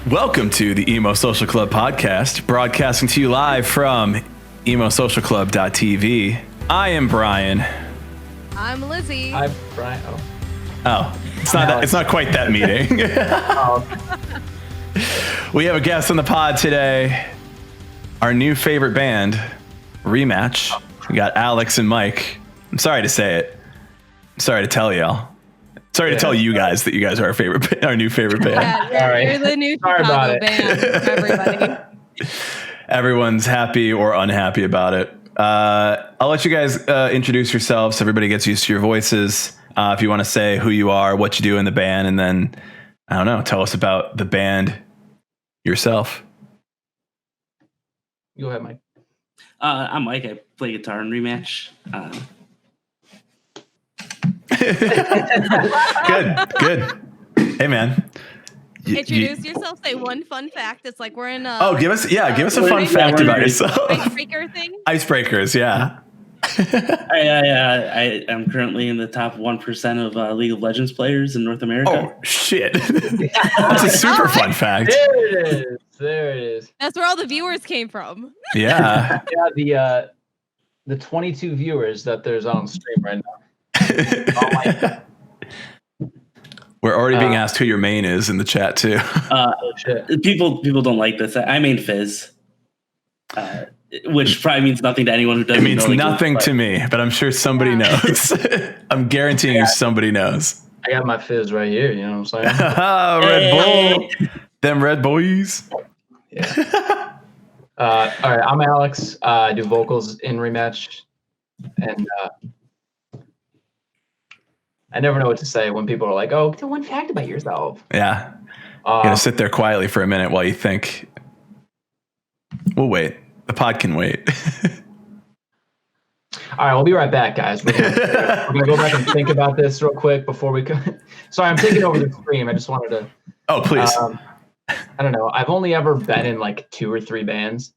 Welcome to the Emo Social Club podcast, broadcasting to you live from emosocialclub.tv. I am Brian. I'm Lizzie. I'm Brian. Oh, it's not quite that meeting. We have a guest on the pod today. Our new favorite band, Rematch. We got Alex and Mike. I'm sorry to say it. I'm sorry to tell y'all. Sorry to tell you guys that you guys are our new favorite band. Yeah, you're the new Chicago band for everybody. Everyone's happy or unhappy about it. I'll let you guys introduce yourselves so everybody gets used to your voices. If you want to say who you are, what you do in the band, and then, I don't know, tell us about the band yourself. Go ahead, Mike. I'm Mike. I play guitar in Rematch. Good. Hey, man. Introduce yourself. Say one fun fact. It's like we're in a... Oh, give us a fun fact about yourself. Icebreaker thing? Icebreakers, yeah. I am currently in the top 1% of League of Legends players in North America. Oh, shit. That's a super fun fact. There it is. That's where all the viewers came from. Yeah. Yeah, the 22 viewers that there's on stream right now. Oh my God. We're already being asked who your main is in the chat too. People don't like this. I main Fizz, which probably means nothing to anyone who doesn't. It means know nothing to me, but I'm sure somebody knows. I'm guaranteeing you somebody knows. I got my Fizz right here. You know what I'm saying? Red Bull, them Red Boys. Yeah. All right, I'm Alex. I do vocals in Rematch, and I never know what to say when people are like, "Oh, so one fact about yourself." Yeah, you gotta sit there quietly for a minute while you think. We'll wait. The pod can wait. All right, we'll be right back, guys. We're gonna go back and think about this real quick before we go. Sorry, I'm taking over the stream. I just wanted to. Oh, please. I don't know. I've only ever been in like 2 or 3 bands,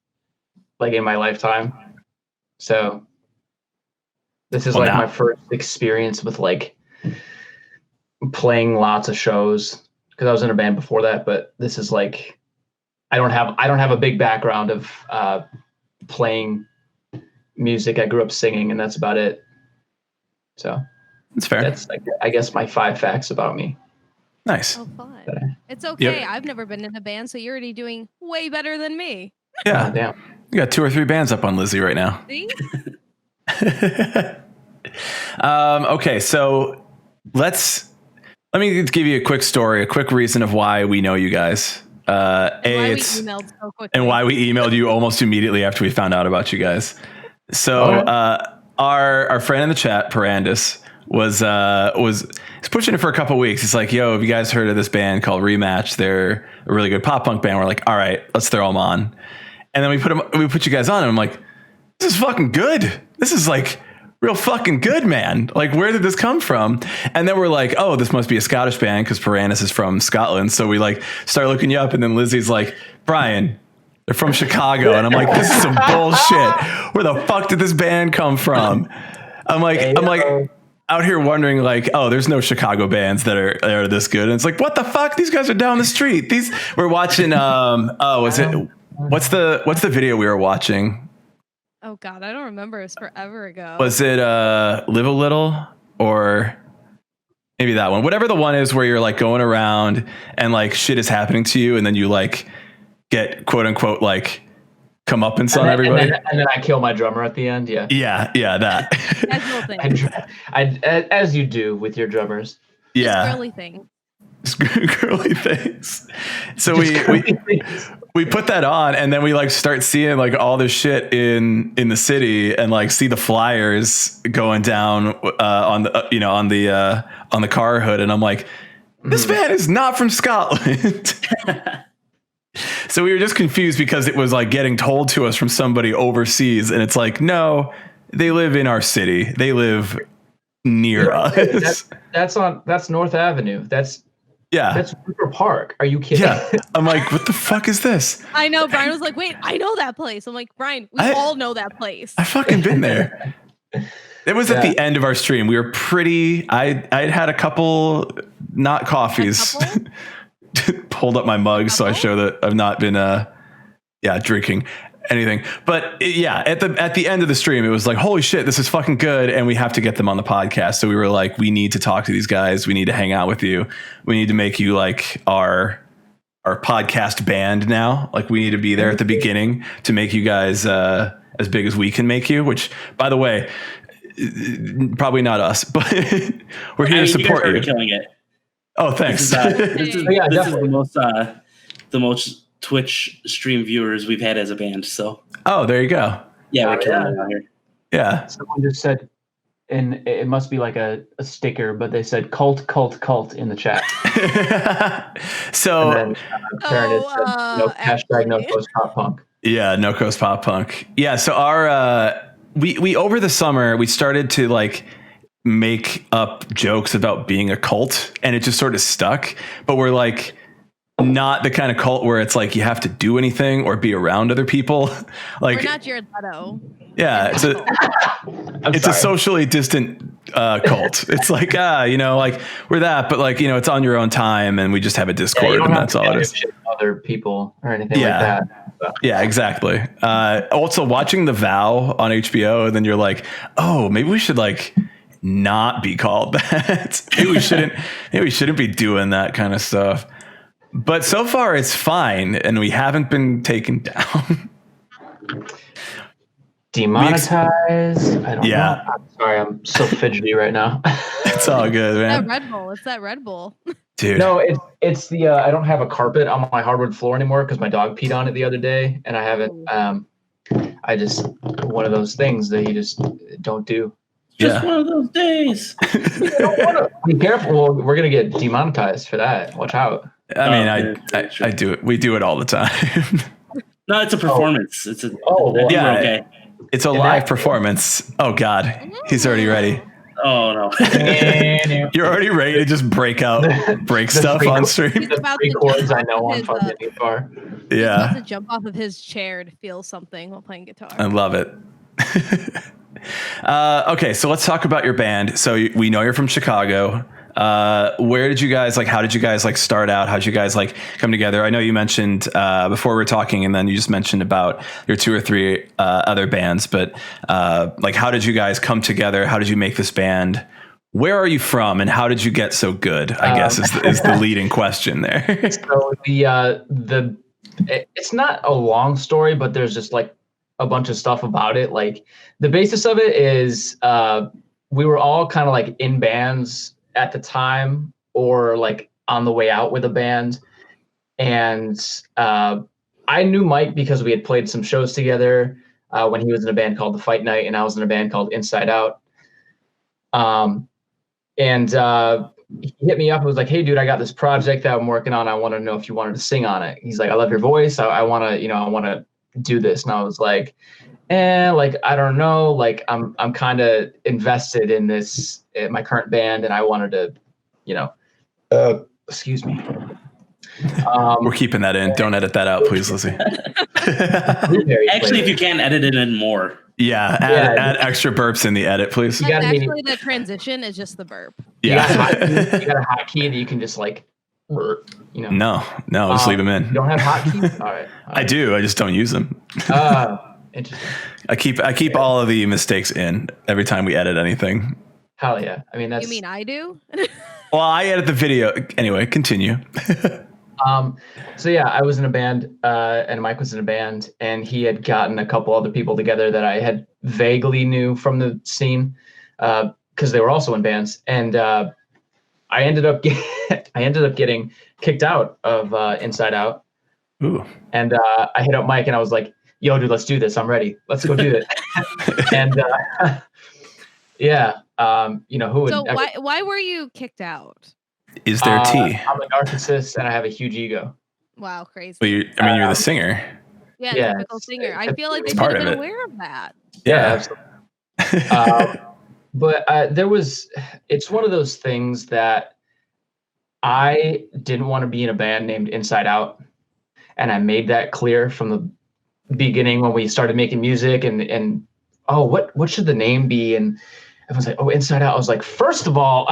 like in my lifetime. So this is my first experience with like playing lots of shows, because I was in a band before that, but this is like I don't have a big background of playing music. I grew up singing, and that's about it. So that's fair. That's like, I guess, my 5 facts about me. Nice. Oh, fun. It's okay. Yep. I've never been in a band, so you're already doing way better than me. Yeah. Oh, damn. You got 2 or 3 bands up on Lizzie right now. See? Okay, so let me give you a quick story, a quick reason of why we know you guys. Why we emailed so quickly. And why we emailed you almost immediately after we found out about you guys. So our friend in the chat, Parandis, was pushing it for a couple weeks. He's like, "Yo, have you guys heard of this band called Rematch? They're a really good pop punk band." We're like, "All right, let's throw them on." And then we put you guys on, and I'm like, "This is fucking good. This is like real fucking good, man. Like, where did this come from?" And then we're like, "Oh, this must be a Scottish band because Paranis is from Scotland." So we like start looking you up, and then Lizzie's like, "Brian, they're from Chicago." And I'm like, "This is some bullshit. Where the fuck did this band come from?" I'm like out here wondering like, "Oh, there's no Chicago bands that are this good." And it's like, "What the fuck? These guys are down the street." We're watching what's the video we were watching? Oh God, I don't remember. It was forever ago. Was it Live a Little, or maybe that one? Whatever the one is where you're like going around and like shit is happening to you, and then you like get quote unquote like comeuppance on everybody. And then I kill my drummer at the end. Yeah. Yeah, that. As you do with your drummers. Yeah. Girly thing. Girly things. So we put that on, and then we like start seeing like all this shit in the city, and like see the flyers going down on the car hood, and I'm like, this band is not from Scotland. So we were just confused because it was like getting told to us from somebody overseas, and it's like, no, they live in our city. They live near us. That's North Avenue. That's River Park. Are you kidding? Yeah. I'm like, what the fuck is this? I know. Brian was like, wait, I know that place. I'm like, Brian, we all know that place. I fucking been there. It was at the end of our stream. We were I'd had a couple, not coffees. Pulled up my mug so I show that I've not been drinking anything. But at the end of the stream, it was like, holy shit, this is fucking good, and we have to get them on the podcast. So we were like, we need to talk to these guys. We need to hang out with you. We need to make you like our podcast band now. Like, we need to be there at the beginning to make you guys as big as we can make you. Which, by the way, probably not us, but we're here to support you. Killing it. Oh, thanks. This is the most Twitch stream viewers we've had as a band. So. Oh, there you go. Yeah, we're killing it out here. Yeah. Someone just said, and it must be like a sticker, but they said cult in the chat. So. And then Karen said, hashtag no coast pop punk. Yeah, no coast pop punk. Yeah. So our we over the summer we started to like make up jokes about being a cult, and it just sort of stuck. But we're like not the kind of cult where it's like you have to do anything or be around other people. Like, we're not Jared Leto. Yeah, it's a socially distant cult. It's like like we're that, but like it's on your own time, and we just have a Discord, and that's all it is. Other people or anything like that. So. Yeah, exactly. Also, watching The Vow on HBO, and then you're like, oh, maybe we should like not be called that. Maybe we shouldn't be doing that kind of stuff. But so far it's fine, and we haven't been taken down. Demonetized? I don't know. I'm sorry, I'm so fidgety right now. It's all good, man. It's that Red Bull. Dude. No, it's the I don't have a carpet on my hardwood floor anymore because my dog peed on it the other day, and I haven't I just one of those things that you just don't do. Just one of those days. Be careful. Well, we're gonna get demonetized for that. Watch out. I mean, I do it. We do it all the time. No, it's a performance. It's a okay. It's a live performance. Oh God, he's already ready. Oh no. You're already ready to just break stuff on stream. The 3 chords I know on fucking guitar. He's about to jump off of his chair to feel something while playing guitar. I love it. Okay, so let's talk about your band. So we know you're from Chicago. Where did you guys how did you guys start out? How did you guys come together? I know you mentioned before we were talking, and then you just mentioned about your 2 or 3 other bands, but how did you guys come together? How did you make this band? Where are you from, and how did you get so good? I guess is the leading question there. So it's not a long story, but there's just a bunch of stuff about it. The basis of it is we were all kind of in bands at the time, or on the way out with a band. And I knew Mike because we had played some shows together when he was in a band called The Fight Night, and I was in a band called Inside Out. And he hit me up and was like, hey dude, I got this project that I'm working on. I want to know if you wanted to sing on it. He's like, I love your voice. I want to do this. And I was like, I don't know, I'm kind of invested in this, my current band, and I wanted to, excuse me. We're keeping that in. Don't edit that out, please, Lizzie. Actually, if you can, edit it in more. Yeah, add extra burps in the edit, please. Actually, the transition is just the burp. Yeah. You got a hotkey that you can just No, just leave them in. You don't have hotkeys? All right. I do. I just don't use them. Interesting. I keep all of the mistakes in every time we edit anything. Hell yeah. I mean, that's. You mean I do? Well, I edit the video. Anyway, continue. So yeah, I was in a band, and Mike was in a band, and he had gotten a couple other people together that I had vaguely knew from the scene, because they were also in bands. And I ended up getting kicked out of Inside Out. Ooh. And I hit up Mike and I was like, yo, dude, let's do this. I'm ready. Let's go do it. And who would? So why were you kicked out? Is there tea? I'm a narcissist and I have a huge ego. Wow, crazy. Well, you're the singer. Yeah, typical singer. I feel like they should have been aware of that. Yeah, absolutely. But it's one of those things that I didn't want to be in a band named Inside Out. And I made that clear from the beginning when we started making music and what should the name be? And everyone's like, oh, Inside Out. I was like, first of all,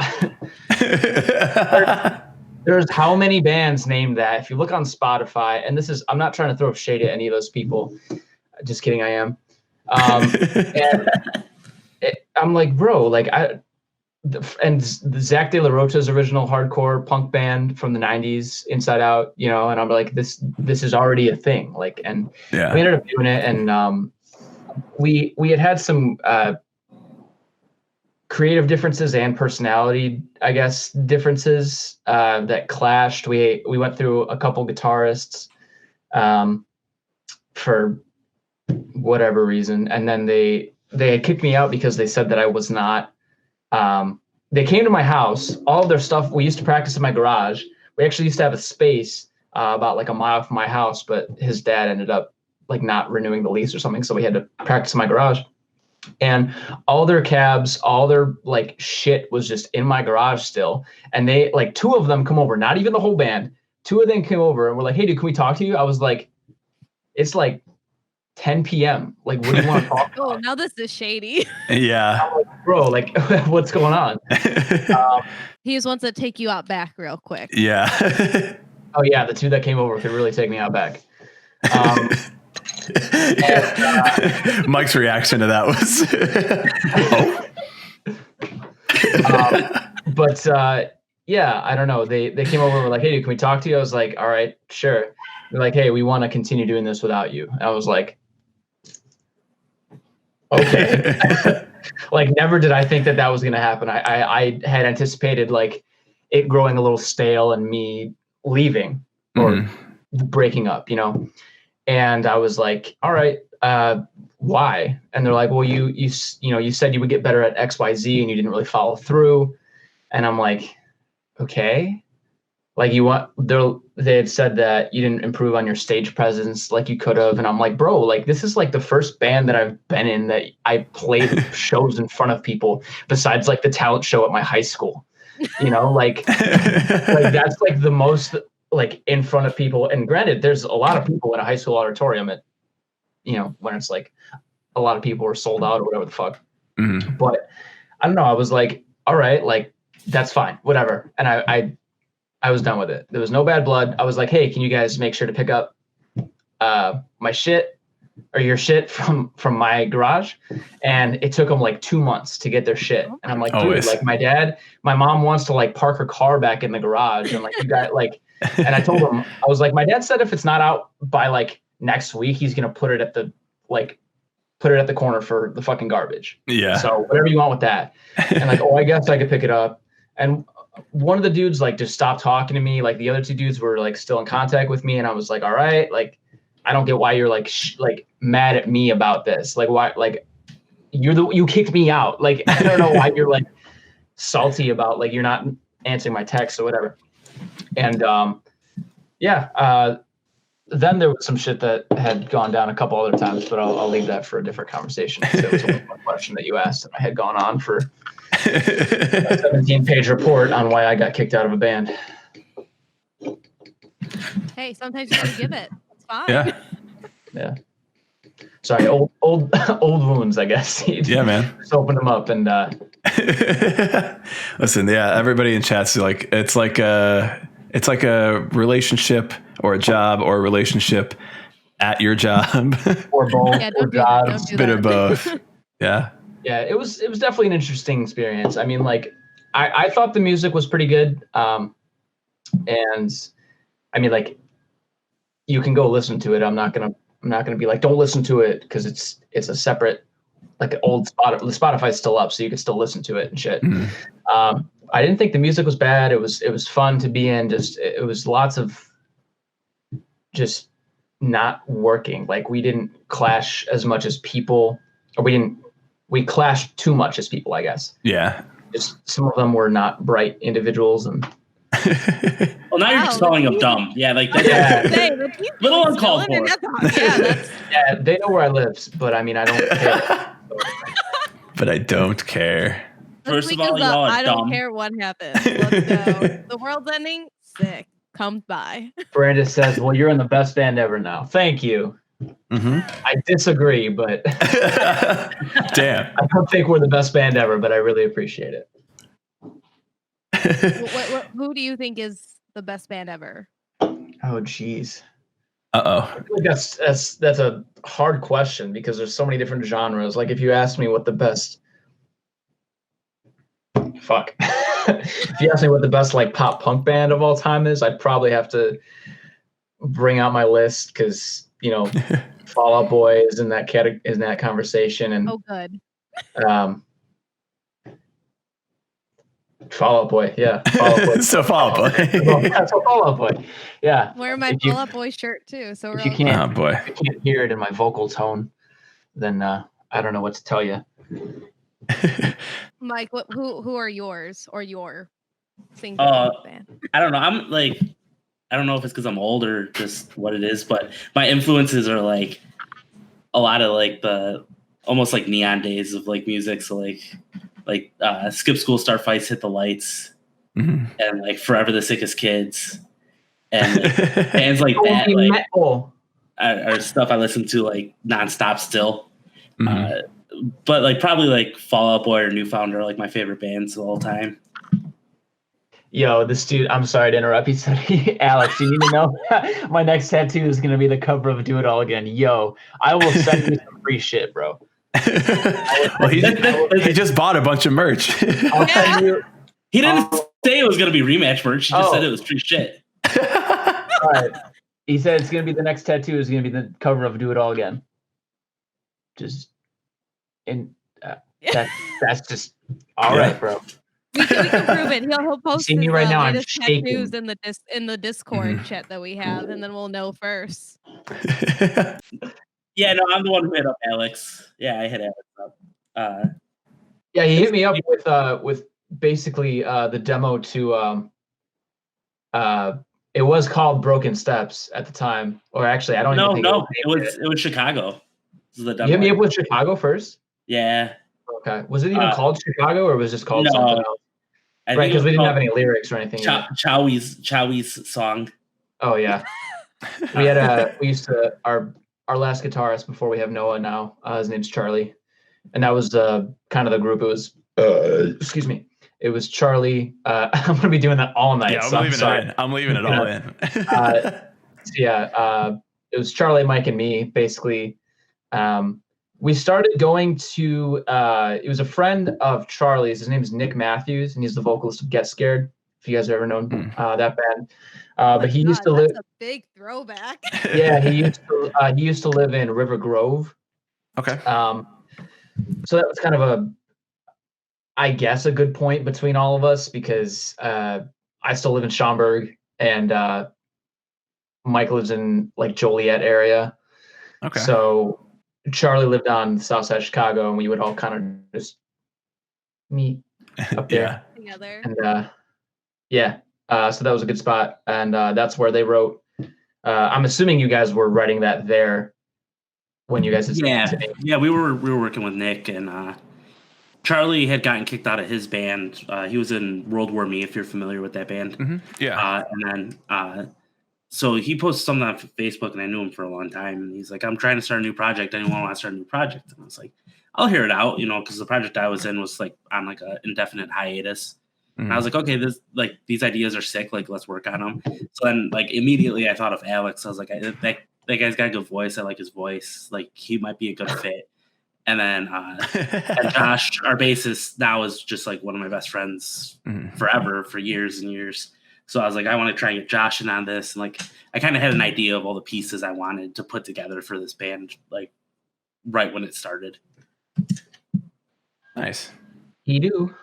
there's how many bands named that? If you look on Spotify, and I'm not trying to throw shade at any of those people. Just kidding, I am. I'm like, bro, like and Zach De La Rocha's original hardcore punk band from the 90s, Inside Out, you know, and I'm like, this is already a thing. Like, and we ended up doing it. And we had some creative differences and personality, I guess, differences that clashed. We went through a couple guitarists for whatever reason. And then they had kicked me out because they said that I was not, they came to my house, all of their stuff. We used to practice in my garage. We actually used to have a space about like a mile from my house, but his dad ended up like not renewing the lease or something. So we had to practice in my garage, and all their cabs, all their like shit was just in my garage still. And they like, two of them come over, not even the whole band. Two of them came over and were like, hey dude, can we talk to you? I was like, it's like 10 p.m. Like, what do you want to talk about? Oh, now this is shady. Yeah. I'm like, bro, like, what's going on? He just wants to take you out back real quick. Yeah. Oh, yeah. The two that came over could really take me out back. Mike's reaction to that was, yeah, I don't know. They came over and were like, hey, dude, can we talk to you? I was like, all right, sure. They're like, hey, we want to continue doing this without you. I was like, okay. Like, never did I think that was going to happen. I had anticipated like it growing a little stale and me leaving or breaking up, you know? And I was like, all right, why? And they're like, well, you said you would get better at XYZ and you didn't really follow through. And I'm like, okay. Like they had said that you didn't improve on your stage presence like you could have. And I'm like, bro, like this is like the first band that I've been in that I played shows in front of people besides like the talent show at my high school, you know, like that's like the most like in front of people. And granted, there's a lot of people in a high school auditorium at, you know, when it's like a lot of people are sold out or whatever the fuck. Mm-hmm. But I don't know. I was like, all right, like that's fine, whatever. And I was done with it. There was no bad blood. I was like, hey, can you guys make sure to pick up my shit or your shit from my garage? And it took them like 2 months to get their shit. And I'm like, dude, like my mom wants to like park her car back in the garage. And like, you got like, and I told him, I was like, my dad said if it's not out by like next week, he's going to put it at the corner for the fucking garbage. Yeah. So whatever you want with that. And like, oh, I guess I could pick it up. And one of the dudes like just stopped talking to me. Like the other two dudes were like still in contact with me. And I was like, all right, like, I don't get why you're like, like mad at me about this. Like why, like you kicked me out. Like, I don't know why you're like salty about like, you're not answering my text or whatever. And then there was some shit that had gone down a couple other times, but I'll leave that for a different conversation. So it was one question that you asked and I had gone on for a 17-page report on why I got kicked out of a band. Hey, sometimes you gotta give it. It's fine. Yeah. Yeah. Sorry, old wounds, I guess. Yeah, man. Just open them up and listen, yeah, everybody in chat's like it's like a relationship or a job or a relationship at your job. Or both. Yeah, don't do that. Don't do Bit that. of both. Yeah. Yeah, it was definitely an interesting experience. I mean, like I thought the music was pretty good. And I mean, like you can go listen to it. I'm not gonna be like, don't listen to it because it's a separate, like old Spotify's still up, so you can still listen to it and shit. Mm-hmm. I didn't think the music was bad. It was fun to be in. It was lots of just not working. Like we didn't clash as much as people, or we clashed too much as people, I guess. Yeah. Just some of them were not bright individuals, and well, now you're just calling them dumb. Yeah, like that's little uncalled for. Yeah, they know where I live, but I mean, I don't care. But I don't care. First of all, y'all are I dumb. don't care what happens. Let's go. The world's ending. Sick. Comes by. Brandis says, "Well, you're in the best band ever now." Thank you. Mm-hmm. I disagree, but damn. I don't think we're the best band ever, but I really appreciate it. Who do you think is the best band ever? Oh, geez. Uh-oh. I feel like that's a hard question because there's so many different genres. Like if you ask me what the best if you ask me what the best like pop punk band of all time is, I'd probably have to bring out my list because Fall Out Boy is in that conversation, and good. Fall Out Boy, yeah. Fall Out Boy. So Fall Out Boy. That's a Fall Out Boy. Yeah. Wearing my Fall Out Boy shirt too. So if you can't hear it in my vocal tone, then I don't know what to tell you. Mike, who are yours or your single band? I don't know. I don't know if it's because I'm old or just what it is, but my influences are like a lot of like the almost like neon days of like music. So like Skip School, Start Fights, Hit the Lights, and like Forever the Sickest Kids, and like, bands like that like are stuff I listen to like nonstop still. But like probably like Fall Out Boy or Newfound are like my favorite bands of all time. Yo, this dude, I'm sorry to interrupt. He said, Alex, you need to know my next tattoo is going to be the cover of Do It All Again. Yo, I will send you some free shit, bro. Well, he just bought a bunch of merch. I'll send you. He didn't say it was going to be Rematch merch. He just said it was free shit. All right. He said it's going to be the next tattoo is going to be the cover of Do It All Again. That's just all right, bro. We can prove it. He'll post See me right now. I'm shaking. tattoos in the Discord chat that we have, and then we'll know first. Yeah, no, I'm the one who hit up Alex. Yeah, I hit Alex up. Yeah, he hit me up with basically the demo to it was called Broken Steps at the time, or actually I don't even think it was Chicago. This is the demo. You hit me up with Chicago first? Yeah. Okay. Was it even called Chicago or was it just called something else? Right, because we didn't have any lyrics or anything. Chowie's song. Oh yeah. We used to our last guitarist before we have Noah now. His name's Charlie, and that was kind of the group. It was excuse me. It was Charlie. I'm gonna be doing that all night. Yeah, so I'm leaving it all in. It was Charlie, Mike, and me basically. We started going to it was a friend of Charlie's. His name is Nick Matthews, and he's the vocalist of Get Scared. If you guys have ever known that band, but he used to live. That's a big throwback. Yeah, he used to live in River Grove. Okay. So that was kind of I guess a good point between all of us because I still live in Schaumburg and Mike lives in like Joliet area. Okay. So Charlie lived on the south side of Chicago, and we would all kind of just meet up there together. And so that was a good spot, and that's where they wrote. I'm assuming you guys were writing that there when you guys. Yeah, we were working with Nick, and Charlie had gotten kicked out of his band. He was in World War Me, if you're familiar with that band. Mm-hmm. Yeah, and then. So he posted something on Facebook, and I knew him for a long time. And he's like, "I'm trying to start a new project. Anyone want to start a new project?" And I was like, "I'll hear it out," because the project I was in was like on like an indefinite hiatus. And I was like, "Okay, these ideas are sick. Like, let's work on them." So then, like immediately, I thought of Alex. I was like, "That guy's got a good voice. I like his voice. Like, he might be a good fit." And then and Josh, our bassist, now is just like one of my best friends forever, for years and years. So I was like, I want to try and get Josh in on this. And like, I kind of had an idea of all the pieces I wanted to put together for this band, like right when it started. Nice. You do.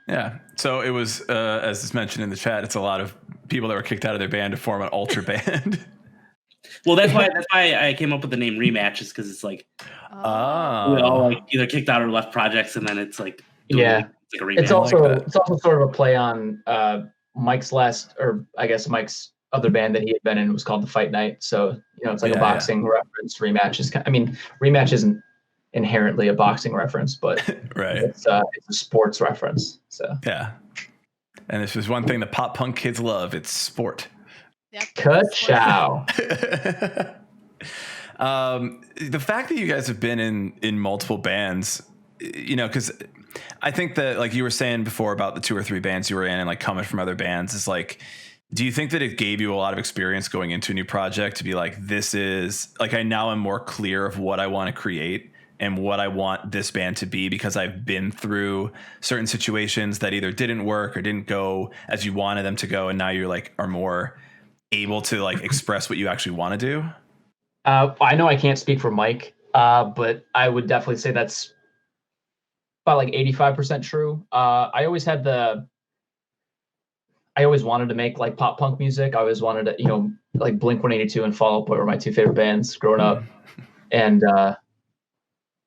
Yeah. So it was, as is mentioned in the chat, it's a lot of people that were kicked out of their band to form an ultra band. Well, that's why I came up with the name Rematch, is because it's like, we all like either kicked out or left projects, and then it's like, it's like a rematch. It's also sort of a play on Mike's Mike's other band that he had been in was called The Fight Night. So, it's like a boxing reference. Rematch is Rematch isn't inherently a boxing reference, but right. it's a sports reference. So yeah. And if there's one thing the pop punk kids love, it's sport. Yep. Ka-chow. The fact that you guys have been in multiple bands, you know, because I think that, like you were saying before about the 2 or 3 bands you were in and like coming from other bands, is like, do you think that it gave you a lot of experience going into a new project to be like, this is like, I now am more clear of what I want to create and what I want this band to be, because I've been through certain situations that either didn't work or didn't go as you wanted them to go, and now you're like are more able to like express what you actually want to do? I know I can't speak for Mike, but I would definitely say that's about like 85% true. I always wanted to make like pop punk music. I always wanted to, you know, like Blink-182 and Fall Out Boy were my 2 favorite bands growing up. And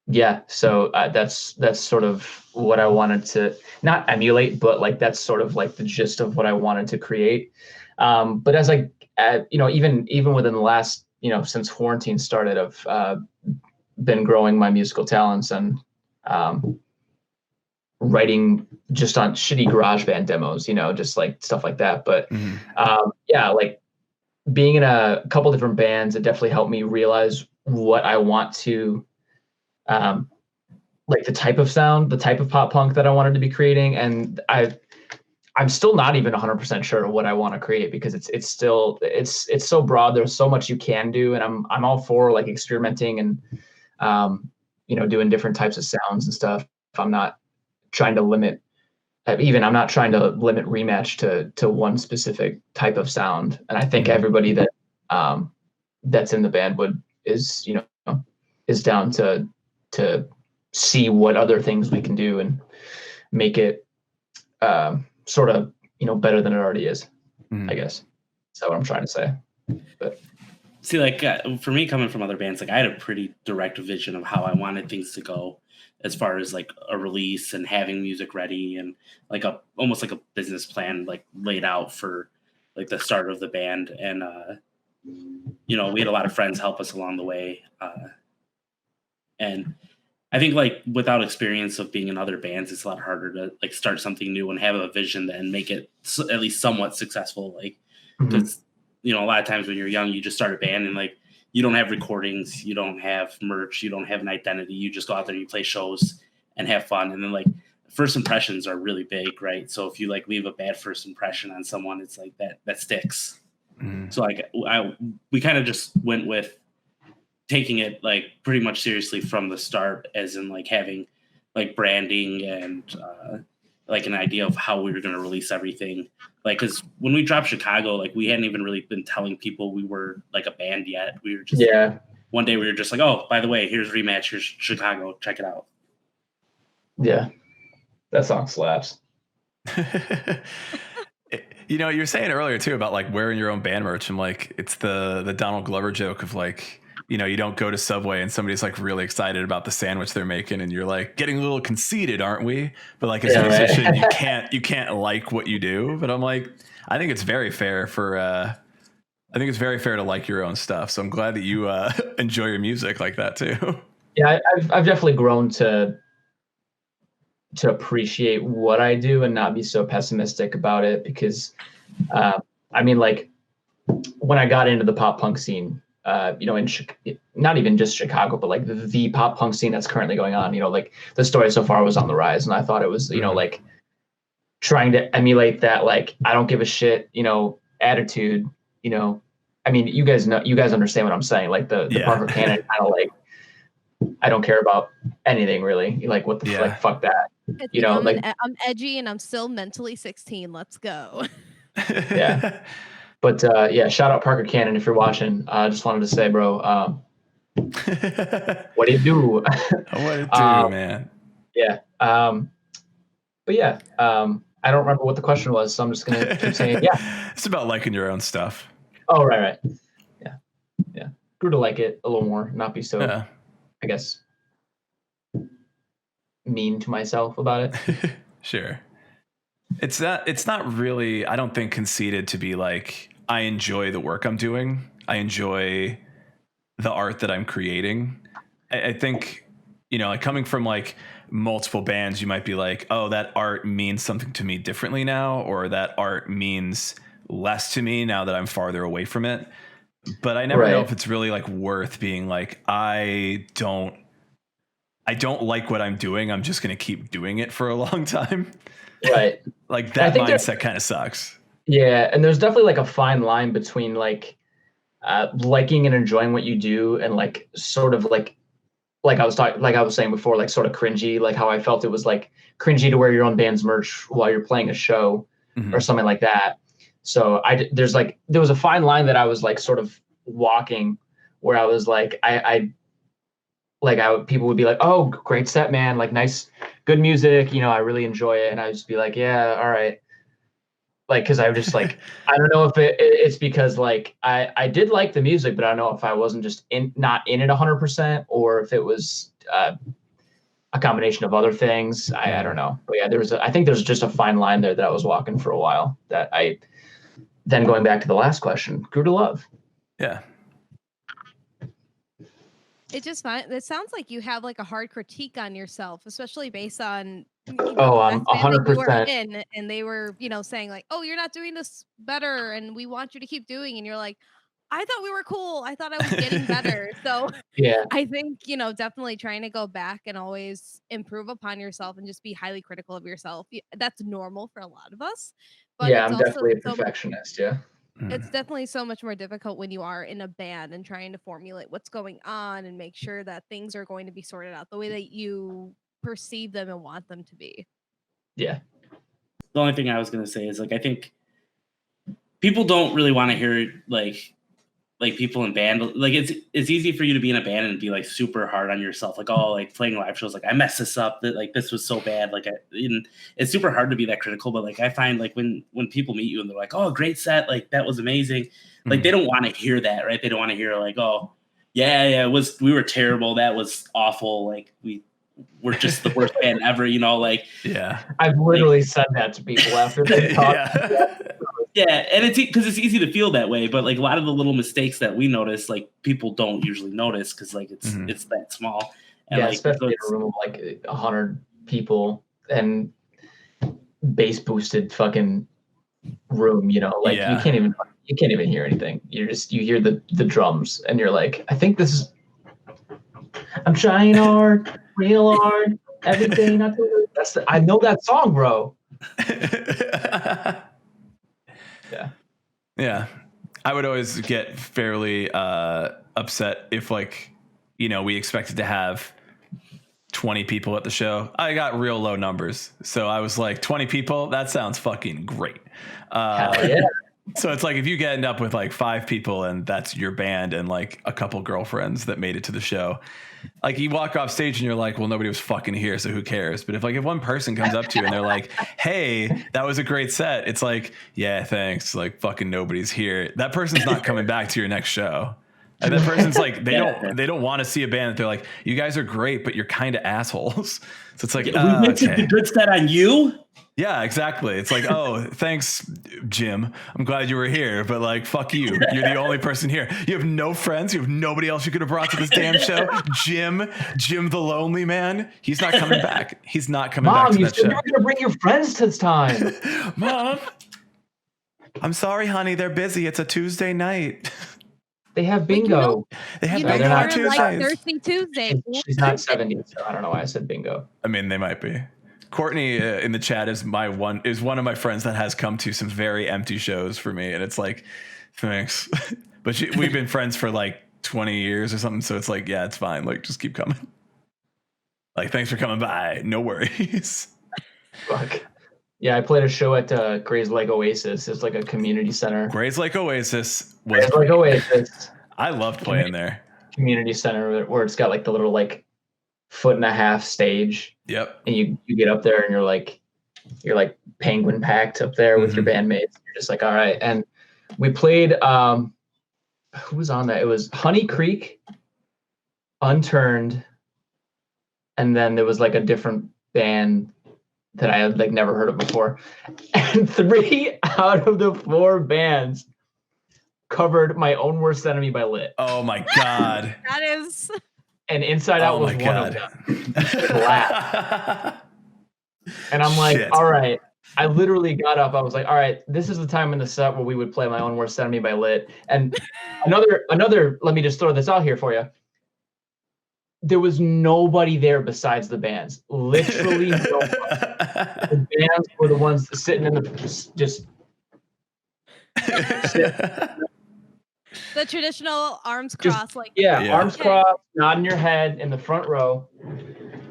yeah, so that's sort of what I wanted to not emulate, but like that's sort of like the gist of what I wanted to create. But as I, you know, even within the last, you know, since quarantine started, I've been growing my musical talents and writing just on shitty GarageBand demos, you know, just like stuff like that. But yeah, like being in a couple different bands, it definitely helped me realize what I want to, like the type of sound, the type of pop punk that I wanted to be creating. And I'm still not even 100% sure what I want to create, because it's still so broad. There's so much you can do, and I'm all for like experimenting and you know, doing different types of sounds and stuff. I'm not trying to limit Rematch to one specific type of sound. And I think everybody that that's in the band is down to see what other things we can do and make it sort of, you know, better than it already is. I guess that's what I'm trying to say. But see, like for me, coming from other bands, like I had a pretty direct vision of how I wanted things to go, as far as like a release and having music ready, and like almost like a business plan like laid out for like the start of the band. And you know, we had a lot of friends help us along the way, and I think like without experience of being in other bands, it's a lot harder to like start something new and have a vision and make it at least somewhat successful. Like, because you know, a lot of times when you're young, you just start a band and like you don't have recordings, you don't have merch, you don't have an identity. You just go out there, you play shows and have fun. And then like first impressions are really big, right? So if you like leave a bad first impression on someone, it's like that sticks. So like we kind of just went with taking it like pretty much seriously from the start, as in like having like branding and like an idea of how we were going to release everything. Like, cause when we dropped Chicago, like we hadn't even really been telling people we were like a band yet. We were just, one day we were just like, oh, by the way, here's Rematch, here's Chicago, check it out. Yeah. That song slaps. You know, you were saying earlier too about like wearing your own band merch, and like it's the Donald Glover joke of like, you know, you don't go to Subway and somebody's like really excited about the sandwich they're making, and you're like getting a little conceited, aren't we? But like as a musician, you can't like what you do. But I'm like, I think it's very fair to like your own stuff. So I'm glad that you enjoy your music like that too. Yeah, I've definitely grown to appreciate what I do and not be so pessimistic about it, because I mean, like when I got into the pop punk scene, you know, not even just Chicago, but like the pop punk scene that's currently going on, you know, like the story so far was on the rise, and I thought it was, you know, like trying to emulate that, like, I don't give a shit, you know, attitude, you know. I mean, you guys understand what I'm saying, like the Parker Cannon kind of like, I don't care about anything really, like what the like, fuck that. You know, I'm edgy and I'm still mentally 16. Let's go. Yeah. But yeah, shout out Parker Cannon if you're watching. I just wanted to say, bro, what do you do? What do you do, man? Yeah. But yeah, I don't remember what the question was, so I'm just gonna keep saying yeah. It's about liking your own stuff. Oh, right. Yeah. Grew to like it a little more, not be so, I guess, mean to myself about it. Sure. It's not really, I don't think, conceited to be like, I enjoy the work I'm doing. I enjoy the art that I'm creating. I think you know, like coming from like multiple bands, you might be like, oh, that art means something to me differently now, or that art means less to me now that I'm farther away from it. But I never know if it's really like worth being like, I don't like what I'm doing. I'm just going to keep doing it for a long time. Right. Like that mindset kind of sucks. Yeah. And there's definitely like a fine line between like liking and enjoying what you do and like sort of like I was saying before, like sort of cringy, like how I felt it was like cringy to wear your own band's merch while you're playing a show or something like that. So there was a fine line that I was like sort of walking where I was like, people would be like, oh, great set, man. Like nice, good music. You know, I really enjoy it. And I just be like, yeah, all right. Like, cause I was just like, I don't know if it's because like, I did like the music, but I don't know if I wasn't just not in it 100% or if it was a combination of other things. I don't know. But yeah, I think there's just a fine line there that I was walking for a while that then going back to the last question, grew to love. Yeah. It sounds like you have like a hard critique on yourself, especially based on 100%. And they were, saying like, oh, you're not doing this better and we want you to keep doing. And you're like, I thought we were cool. I thought I was getting better. So yeah, I think, definitely trying to go back and always improve upon yourself and just be highly critical of yourself. That's normal for a lot of us. But yeah, it's I'm definitely a perfectionist. Yeah. It's definitely so much more difficult when you are in a band and trying to formulate what's going on and make sure that things are going to be sorted out the way that you perceive them and want them to be. Yeah. The only thing I was going to say is like, I think people don't really want to hear like people in band. Like it's easy for you to be in a band and be like super hard on yourself. Like, oh, like playing live shows, like I messed this up, that like this was so bad. Like it's super hard to be that critical. But like I find like when people meet you and they're like, oh, great set, like that was amazing. Like they don't want to hear that, right? They don't want to hear like, oh, yeah, we were terrible. That was awful. Like we're just the worst band ever, like. Yeah. I've literally said that to people after they talk. Yeah, and it's because it's easy to feel that way, but like a lot of the little mistakes that we notice, like people don't usually notice because like it's that small. And, like, especially in a room of like 100 people and bass boosted fucking room, you can't even hear anything. You hear the drums and you're like, I think this is. I'm trying hard, real hard, everything. I know that song, bro. Yeah. I would always get fairly upset if like, we expected to have 20 people at the show. I got real low numbers. So I was like, 20 people, that sounds fucking great. Hell yeah. So it's like if you end up with like 5 people and that's your band and like a couple girlfriends that made it to the show, like you walk off stage and you're like, well, nobody was fucking here, so who cares? But if one person comes up to you and they're like, hey, that was a great set, it's like, yeah, thanks. Like fucking nobody's here. That person's not coming back to your next show. And that person's like, they don't want to see a band that they're like, you guys are great, but you're kind of assholes. So it's like, we went to the good set on you. Yeah, exactly. It's like, oh, thanks, Jim. I'm glad you were here, but like, fuck you. You're the only person here. You have no friends. You have nobody else you could have brought to this damn show. Jim the lonely man. He's not coming back. He's not coming back to that show. Mom, you said you were going to bring your friends to this time. Mom, I'm sorry, honey. They're busy. It's a Tuesday night. They have bingo. They have bingo on Tuesdays. Like Thirsty Tuesday. She's not 70, so I don't know why I said bingo. I mean, they might be. Courtney in the chat is one of my friends that has come to some very empty shows for me, and it's like, thanks. But we've been friends for like 20 years or something, so it's like, yeah, it's fine. Like, just keep coming. Like, thanks for coming by. No worries. Fuck. Yeah, I played a show at Gray's Lake Oasis. It's like a community center. Gray's Lake Oasis. I loved playing there. Community center where it's got like the little like 1.5 foot stage. Yep. And you get up there and you're like penguin packed up there with your bandmates. You're just like, all right. And we played who was on that? It was Honey Creek, Unturned, and then there was like a different band that I had like never heard of before. And 3 out of the 4 bands covered My Own Worst Enemy by Lit. Oh my God. That is and Inside Out was one of them. And I'm like, Shit. all right. I literally got up. I was like, all right, this is the time in the set where we would play My Own Worst Enemy by Lit. And another, let me just throw this out here for you. There was nobody there besides the bands. Literally nobody. The bands were the ones sitting in the just The traditional arms crossed, like arms crossed, nodding your head in the front row.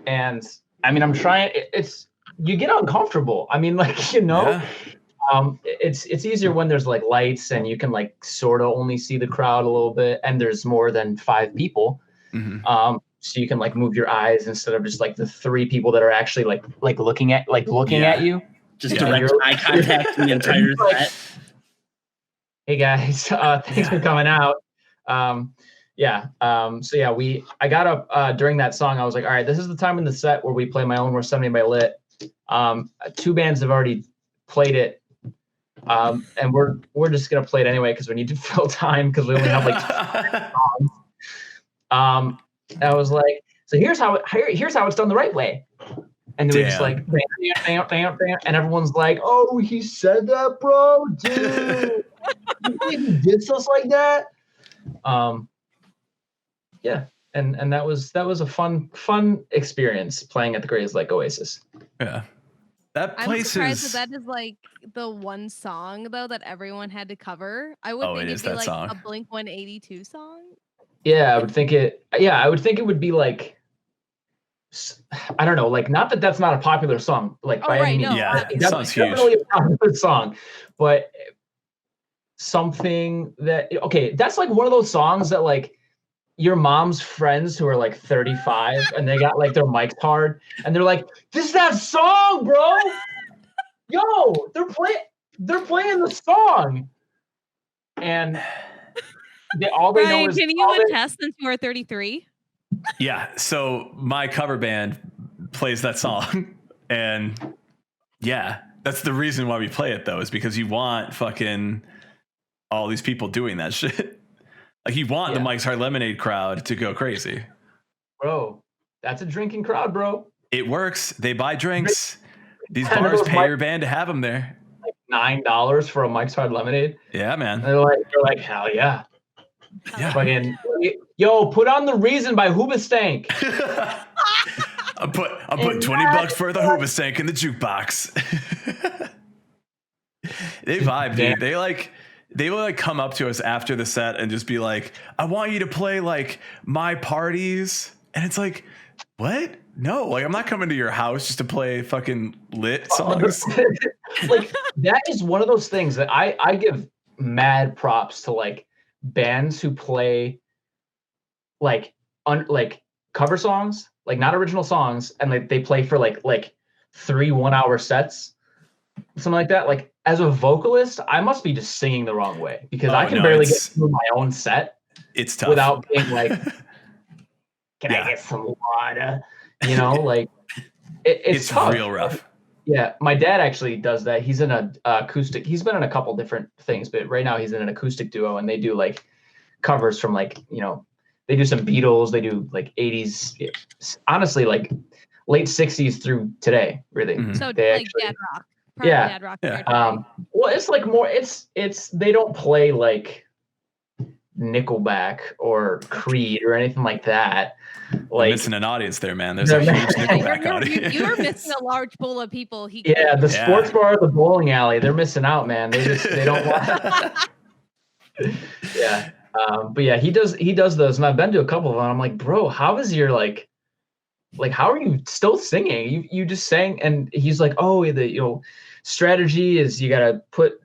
And I mean, I'm trying. It's you get uncomfortable. I mean, like it's easier when there's like lights and you can like sort of only see the crowd a little bit, and there's more than 5 people. Mm-hmm. So you can like move your eyes instead of just like the 3 people that are actually like looking at you. Just direct eye contact the entire set. Hey guys, thanks for coming out. I got up during that song. I was like, all right, this is the time in the set where we play My Own Worst Enemy by Lit. 2 bands have already played it. And we're just gonna play it anyway because we need to fill time because we only have like 2 songs. I was like, so here's how it's done the right way. And then we just like bam, and everyone's like, oh, he said that, bro, dude. He did stuff like that. And that was a fun experience playing at the Greatest Like Oasis. Yeah. That place I'm surprised that is like the one song though that everyone had to cover. I would think it'd be like a Blink 182 song. Yeah, I would think it would be like, I don't know, like not that that's not a popular song, like by any means. Yeah, that's definitely a popular song, but something that that's like one of those songs that like your mom's friends who are like 35 and they got like their mics hard and they're like, this is that song, bro. Yo, they're playing the song. And all they know is, can you attest since you are 33? Yeah, so my cover band plays that song, and yeah, that's the reason why we play it though, is because you want fucking all these people doing that shit. Like you want the Mike's Hard Lemonade crowd to go crazy. Bro, that's a drinking crowd, bro. It works. They buy drinks. These bars pay your band to have them there. Like $9 for a Mike's Hard Lemonade. Yeah, man. They're like, hell yeah. Yeah. Fucking, yo, put on The Reason by Hoobastank. I'm putting $20 for the Hoobastank in the jukebox. They vibe, dude. They will like come up to us after the set and just be like, I want you to play like My Parties. And it's like, what? No, like I'm not coming to your house just to play fucking lit songs. Like that is one of those things that I give mad props to like bands who play like cover songs, like not original songs, and like they play for like 3 1-hour sets, something like that. Like as a vocalist, I must be just singing the wrong way because I can barely get through my own set. It's tough without being like, can I get some water? You know, like it's tough. Real rough. Yeah, my dad actually does that. He's in a acoustic. He's been in a couple different things, but right now he's in an acoustic duo, and they do like covers from like, you know, they do some Beatles, they do like 80s, honestly, like late 60s through today, really. Mm-hmm. So they like actually, dad rock. Probably dad rock. Yeah. Well, it's like more. It's they don't play like Nickelback or Creed or anything like that. Like, you're missing an audience there, man. There's a huge Nickelback audience. You're missing a large pool of people. The sports bar, the bowling alley, they're missing out, man. They don't want. Yeah, but yeah, he does those, and I've been to a couple of them. I'm like, bro, how is your like how are you still singing? You just sang, and he's like, oh, the strategy is you gotta put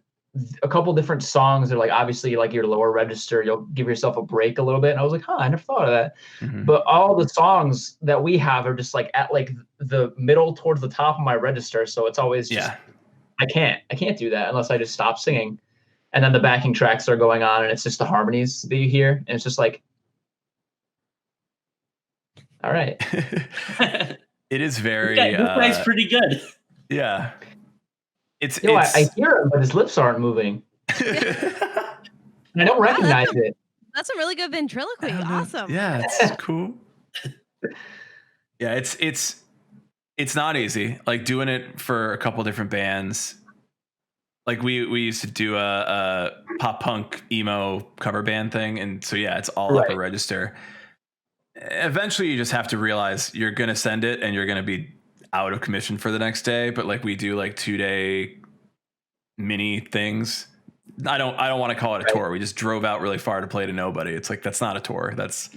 a couple different songs that are like obviously like your lower register, you'll give yourself a break a little bit. And I was like, I never thought of that. Mm-hmm. But all the songs that we have are just like at like the middle towards the top of my register. So it's always just, I can't do that unless I just stop singing. And then the backing tracks are going on and it's just the harmonies that you hear. And it's just like, all right. It is very, this guy's pretty good. Yeah. I hear him, but his lips aren't moving. I don't recognize it. That's a really good ventriloquy. Awesome. Yeah, it's cool. Yeah, it's not easy. Like doing it for a couple different bands. Like we used to do a pop punk emo cover band thing, and so yeah, it's all upper register. Eventually, you just have to realize you're gonna send it, and you're gonna be out of commission for the next day. But like we do like 2-day mini things. I don't want to call it a tour. We just drove out really far to play to nobody. It's like that's not a tour. That's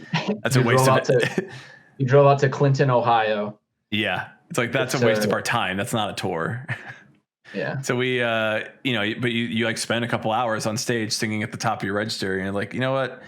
a waste of it. You drove out to Clinton, Ohio. Yeah, it's like that's a waste of our time. That's not a tour. Yeah. So we, but you like spend a couple hours on stage singing at the top of your register, and you're like, you know what?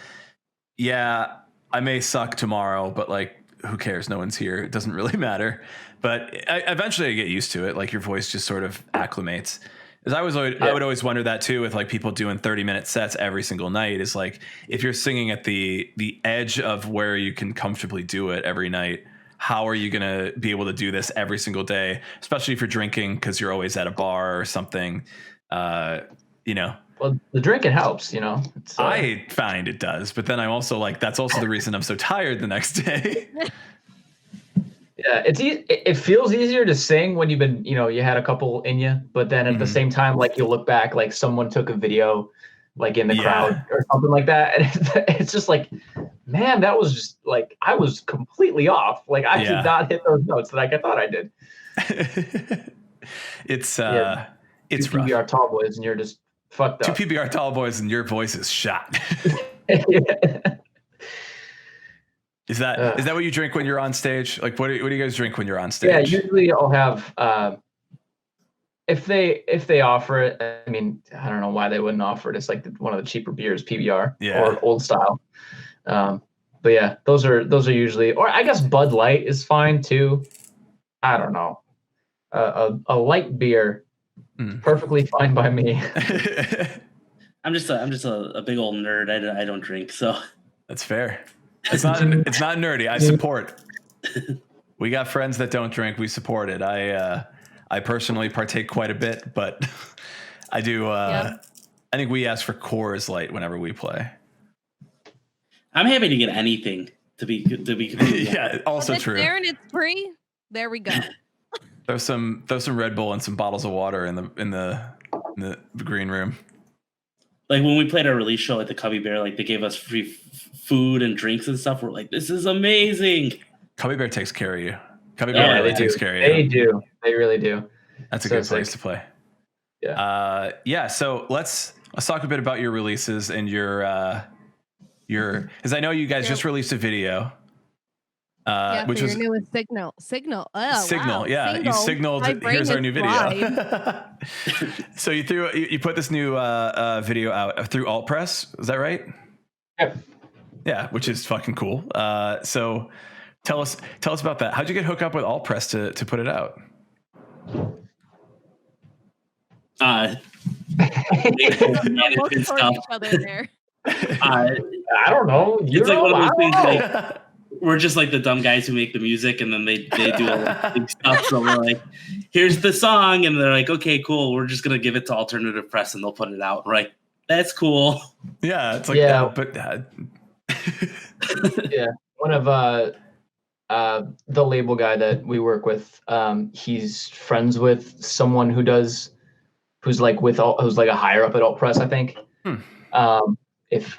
Yeah, I may suck tomorrow, but like, who cares? No one's here. It doesn't really matter. But eventually I get used to it. Like your voice just sort of acclimates. As I would always wonder that too with like people doing 30-minute sets every single night is like, if you're singing at the edge of where you can comfortably do it every night, how are you going to be able to do this every single day, especially if you're drinking because you're always at a bar or something, Well, the drinking helps, It's, I find it does, but then I'm also like, that's also the reason I'm so tired the next day. Yeah, it feels easier to sing when you've been, you had a couple in you, but then at the same time, like you look back, like someone took a video, like in the crowd or something like that, and it's just like, man, that was just like I was completely off. Like I did not hit those notes like I thought I did. It's rough. PBR tall boys, and you're just fucked up. 2 PBR tall boys, and your voice is shot. Is that what you drink when you're on stage? Like, what do you guys drink when you're on stage? Yeah, usually I'll have if they offer it. I mean, I don't know why they wouldn't offer it. It's like one of the cheaper beers, PBR or old style. But yeah, those are usually, or I guess Bud Light is fine too. I don't know. A light beer, perfectly fine by me. I'm just a big old nerd. I don't drink, so that's fair. It's not nerdy. I support. We got friends that don't drink. We support it. I personally partake quite a bit, but I do. I think we ask for Coors Light whenever we play. I'm happy to get anything to be completely also if it's true. there and it's free. There we go. Throw some Red Bull and some bottles of water in the green room. Like when we played our release show at the Cubby Bear, like they gave us free food and drinks and stuff. We're like, this is amazing. Cubby Bear takes care of you. Cubby Bear really takes care of you. They do. They really do. That's a good place to play. Yeah. So let's talk a bit about your releases and your because I know you guys just released a video. Which was your newest Signal. Oh, Signal, wow. yeah. You signaled. Here's our new video. So you put this new video out through AltPress. Is that right? Yep. Yeah, which is fucking cool. So tell us about that. How'd you get hooked up with AltPress to put it out? I don't know. It's like one of those things like we're just like the dumb guys who make the music and then they do all the big stuff. So we're like, here's the song, and they're like, okay, cool. We're just gonna give it to Alternative Press and they'll put it out. We're like, that's cool. Yeah, it's like but yeah, one of the label guy that we work with, he's friends with someone who's like a higher up at AltPress, I think.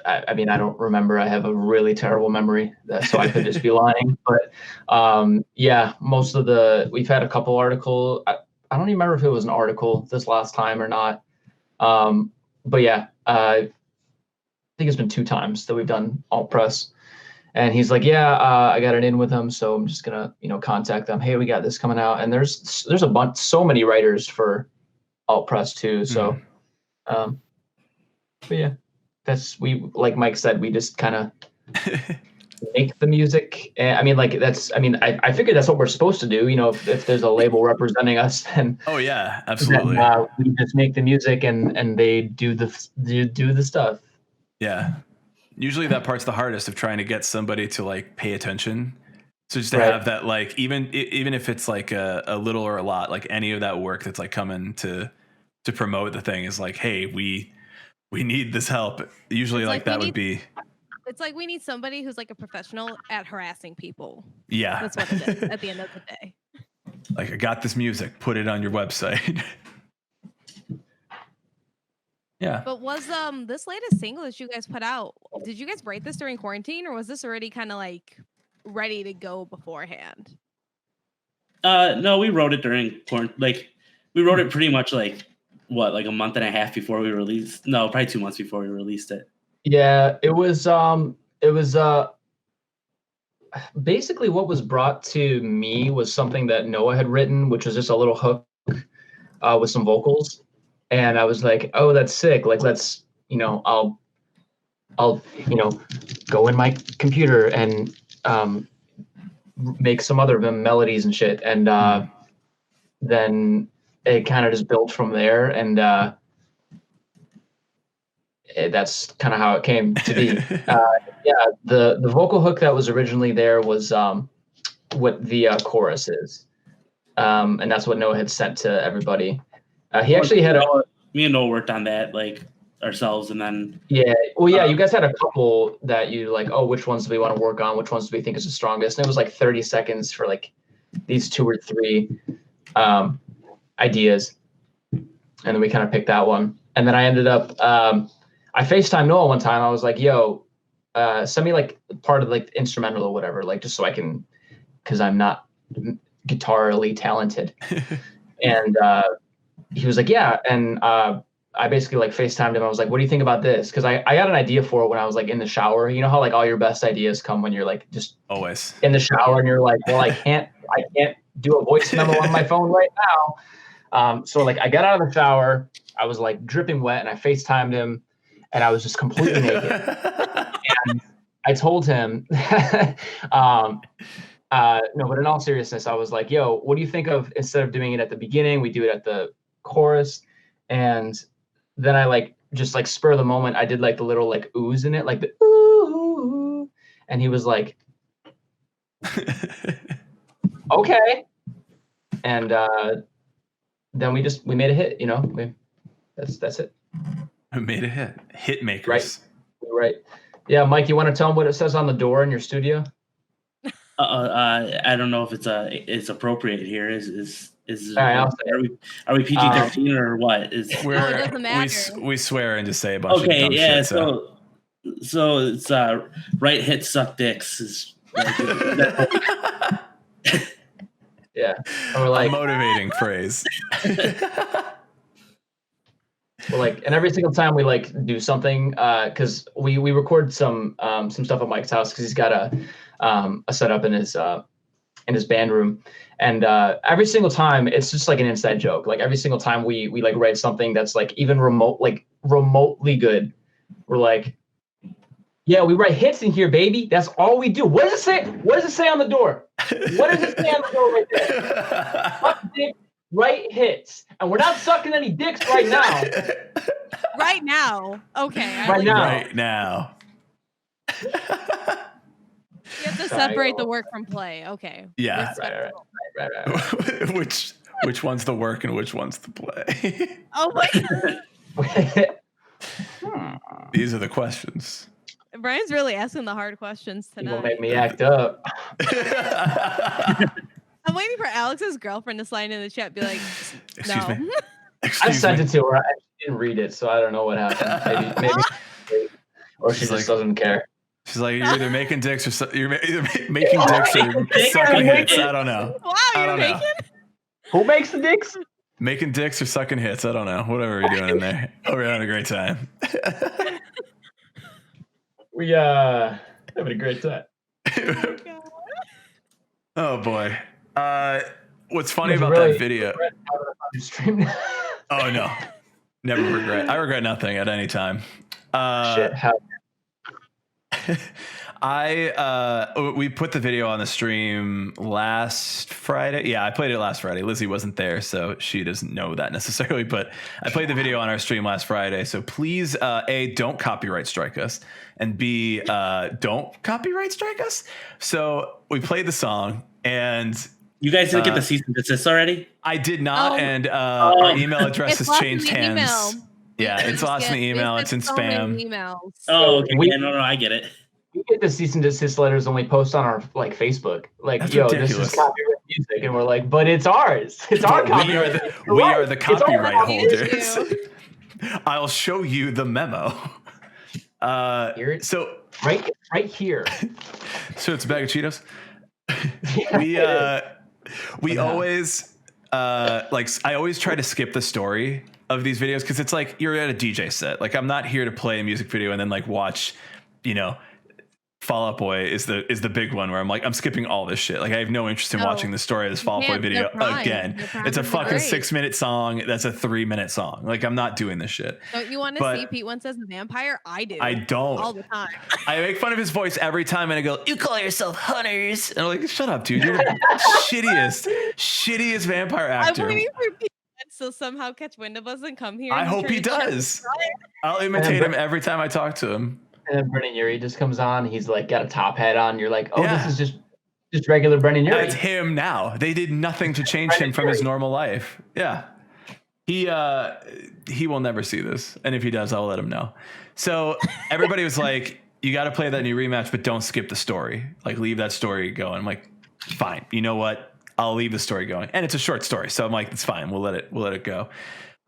I mean, I don't remember. I have a really terrible memory, so I could just be lying. But most of we've had a couple articles. I don't even remember if it was an article this last time or not. But yeah, I think it's been 2 times that we've done AltPress. And he's like, I got it in with him, so I'm just gonna, contact them. Hey, we got this coming out, and there's a bunch, so many writers for AltPress too. So, but yeah. Like Mike said, we just kind of make the music. I mean, I figured that's what we're supposed to do. If there's a label representing us, then oh yeah, absolutely. We just make the music and they do the stuff. Yeah, usually that part's the hardest of trying to get somebody to like pay attention. So just to have that, like even if it's like a little or a lot, like any of that work that's like coming to promote the thing is like, hey, we need this help. Usually like that would be. It's like we need somebody who's like a professional at harassing people. Yeah. That's what it is at the end of the day. Like, I got this music, put it on your website. Yeah. But was this latest single that you guys put out, did you guys write this during quarantine, or was this already kind of like ready to go beforehand? No, we wrote it during quarantine. Like, we wrote it pretty much like a month and a half before we released. No, probably 2 months before we released it. Yeah, it was basically what was brought to me was something that Noah had written, which was just a little hook with some vocals. And I was like, oh, that's sick. Like, let's, I'll go in my computer and make some other melodies and shit. And then it kind of just built from there. And that's kind of how it came to be. Yeah, the vocal hook that was originally there was what the chorus is. And that's what Noah had sent to everybody. He actually had me and Noah worked on that like ourselves, and then you guys had a couple that you like, oh, which ones do we want to work on, which ones do we think is the strongest, and it was like 30 seconds for like these 2 or 3 ideas, and then we kind of picked that one. And then I ended up I FaceTimed Noah one time. I was like, yo, send me like part of like the instrumental or whatever, like just so I can, because I'm not guitarly talented. And he was like, yeah. And I basically like FaceTimed him. I was like, what do you think about this? Because I got an idea for it when I was like in the shower. You know how like all your best ideas come when you're like just always in the shower and you're like, well, I can't do a voice memo on my phone right now. So like I got out of the shower, I was like dripping wet, and I FaceTimed him, and I was just completely naked. And I told him, no, but in all seriousness, I was like, yo, what do you think of, instead of doing it at the beginning, we do it at the chorus? And then I like, just like spur of the moment, I did like the little like oohs in it, like the ooh. And he was like, okay. And then we made a hit, that's it. We made a hit. Hit makers. Right. Yeah, Mike, you want to tell them what it says on the door in your studio? I don't know if it's appropriate here. Right, are we PG-13 or what? It doesn't matter. We swear and just say a bunch of dumb yeah, shit. So it's right hit suck dicks is yeah. Or like a motivating phrase. Like, and every single time we like do something, because we record some stuff at Mike's house, because he's got a setup in his band room, and every single time it's just like an inside joke. Like every single time we like write something that's like even remotely good, we're like, yeah, we write hits in here, baby. That's all we do. What does it say? What does it say on the door? What does it say on the door right there? Suck dick, write hits. And we're not sucking any dicks right now. Right now. Okay. Right now. Right now. You have to separate the work from play. Okay. Yeah. Right. Which one's the work and which one's the play? Oh my. These are the questions. Brian's really asking the hard questions tonight. People make me act up. I'm waiting for Alex's girlfriend to slide in the chat and be like, Excuse no. me. I sent it to her. I didn't read it, so I don't know what happened. Maybe or she just doesn't care. She's like, you're either making dicks or you're either making dicks or sucking hits. I don't know. Wow, you're making? Who makes the dicks? Making dicks or sucking hits. I don't know. Whatever you're doing in there. We're having a great time. We having a great time. Oh boy. What's funny about that video? Oh no. Never regret. I regret nothing at any time. Shit. We put the video on the stream last Friday. Yeah, I played it last Friday. Lizzie wasn't there, so she doesn't know that necessarily, but I played the video on our stream last Friday. So please, A, don't copyright strike us, and B, don't copyright strike us. So we played the song, and you guys didn't get the cease and desist already? I did not, and our email address has changed hands. Email. Yeah, it's lost in the email. It's in spam. Emails. Oh, okay. No, I get it. we get the cease and desist letters when we post on our like Facebook. Like, That's yo, ridiculous. this is copyright music, and we're like, but it's ours. It's our copyright. We are the It's our copyright copyright. holders. I'll show you the memo. Here, So right here. So it's a bag of Cheetos. We always I always try to skip the story of these videos because it's like you're at a DJ set. Like I'm not here to play a music video and then like watch, Fall Out Boy is the big one where I'm skipping all this shit. Like I have no interest in watching the story of this Fall Out Boy video again. It's a fucking 6-minute song. That's a 3-minute song. Like I'm not doing this shit. Don't you want to see Pete Wentz as a vampire? I do. I don't. All the time. I make fun of his voice every time and I go, "You call yourself hunters?" And I'm like, "Shut up, dude. You're the shittiest vampire actor." I'm waiting for Pete Wentz to somehow catch wind of us and come here. I hope he does. I'll imitate him every time I talk to him. And then Brendan Urie just comes on. He's like got a top hat on. You're like, oh, Yeah. This is just regular Brendan Urie. It's him now. They did nothing to change him from his normal life. Yeah. He will never see this. And if he does, I'll let him know. So everybody was like, you got to play that new rematch, but don't skip the story. Like leave that story going. I'm like, fine. You know what? I'll leave the story going. And it's a short story. So I'm like, it's fine. We'll let it go.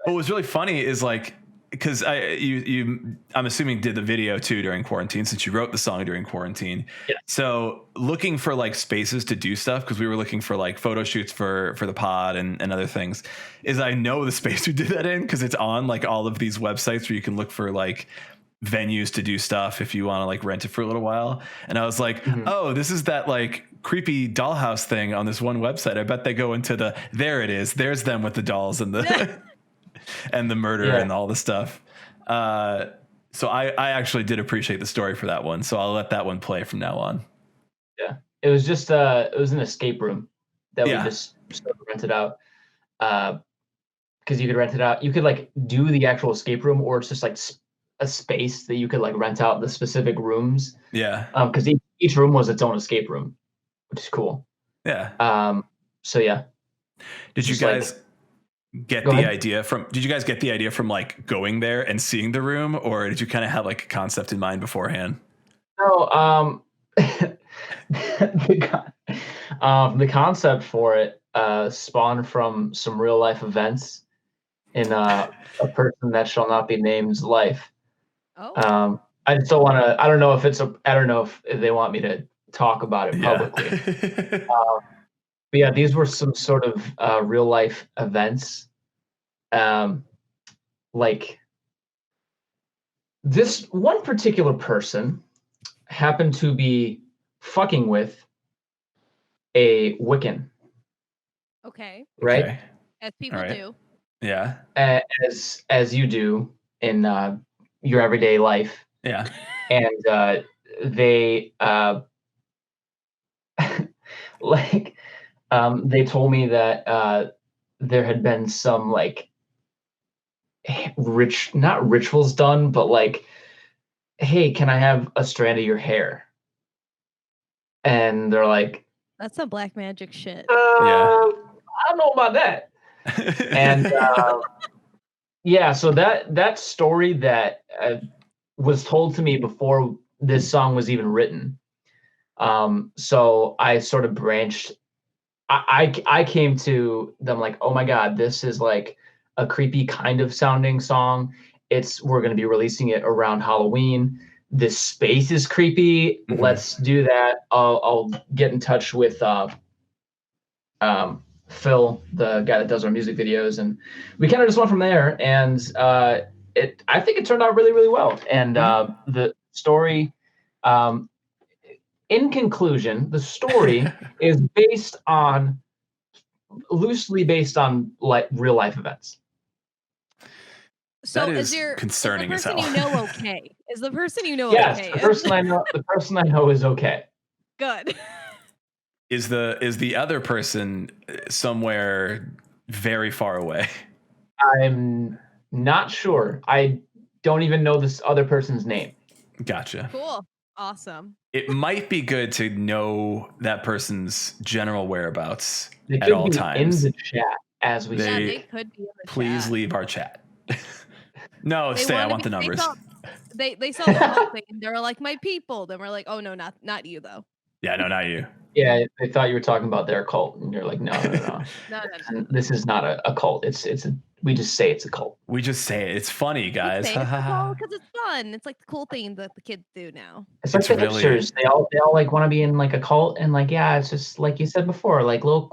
What was really funny is like, because I'm assuming did the video too during quarantine since you wrote the song during quarantine. Yeah. So looking for like spaces to do stuff because we were looking for like photo shoots for the pod and other things. Is I know the space we did that in because it's on like all of these websites where you can look for like venues to do stuff if you want to like rent it for a little while. And I was like, oh, this is that like creepy dollhouse thing on this one website. I bet they go into there it is. There's them with the dolls and the. And the murder and all the stuff. So I actually did appreciate the story for that one. So I'll let that one play from now on. Yeah. It was just it was an escape room that we just sort of rented out. Because you could rent it out. You could like do the actual escape room, or it's just like a space that you could like rent out the specific rooms. Yeah. Because each room was its own escape room, which is cool. Yeah. So yeah. Did you guys get the idea from like going there and seeing the room, or did you kind of have like a concept in mind beforehand? No, the concept for it spawned from some real life events in a person that shall not be named's life. Oh. I just don't want to. I don't know if they want me to talk about it publicly. But yeah, these were some sort of real life events. Like this one particular person happened to be fucking with a Wiccan. Okay. Right? Okay. As people do. Yeah. As you do in your everyday life. Yeah. And they like they told me that there had been some like not rituals done, but like, hey, can I have a strand of your hair? And they're like, that's some black magic shit. I don't know about that. And yeah, so that story that was told to me before this song was even written. So I sort of branched. I came to them like, oh my God, this is like a creepy kind of sounding song. We're going to be releasing it around Halloween. This space is creepy. Mm-hmm. Let's do that. I'll get in touch with Phil, the guy that does our music videos, and we kind of just went from there. And I think it turned out really, really well. And the story, in conclusion, the story is loosely based on like real life events. So that is concerning as hell. Is the person you know okay? Is the person you know yes, okay? Yes, the person I know is okay. Good. Is the other person somewhere very far away? I'm not sure. I don't even know this other person's name. Gotcha. Cool. Awesome. It might be good to know that person's general whereabouts at all times. In the chat as we they could be in the please chat. Leave our chat. No, stay. I want the numbers. They saw the whole thing. They were like, my people. Then we're like, oh no, not you though. Yeah, no, not you. Yeah, they thought you were talking about their cult, and you're like, no. No. This is not a cult. We just say it's a cult. We just say it. It's funny, guys. Because it's fun. It's like the cool thing that the kids do now. It's like the hipsters. They all like want to be in like a cult, and like it's just like you said before, like little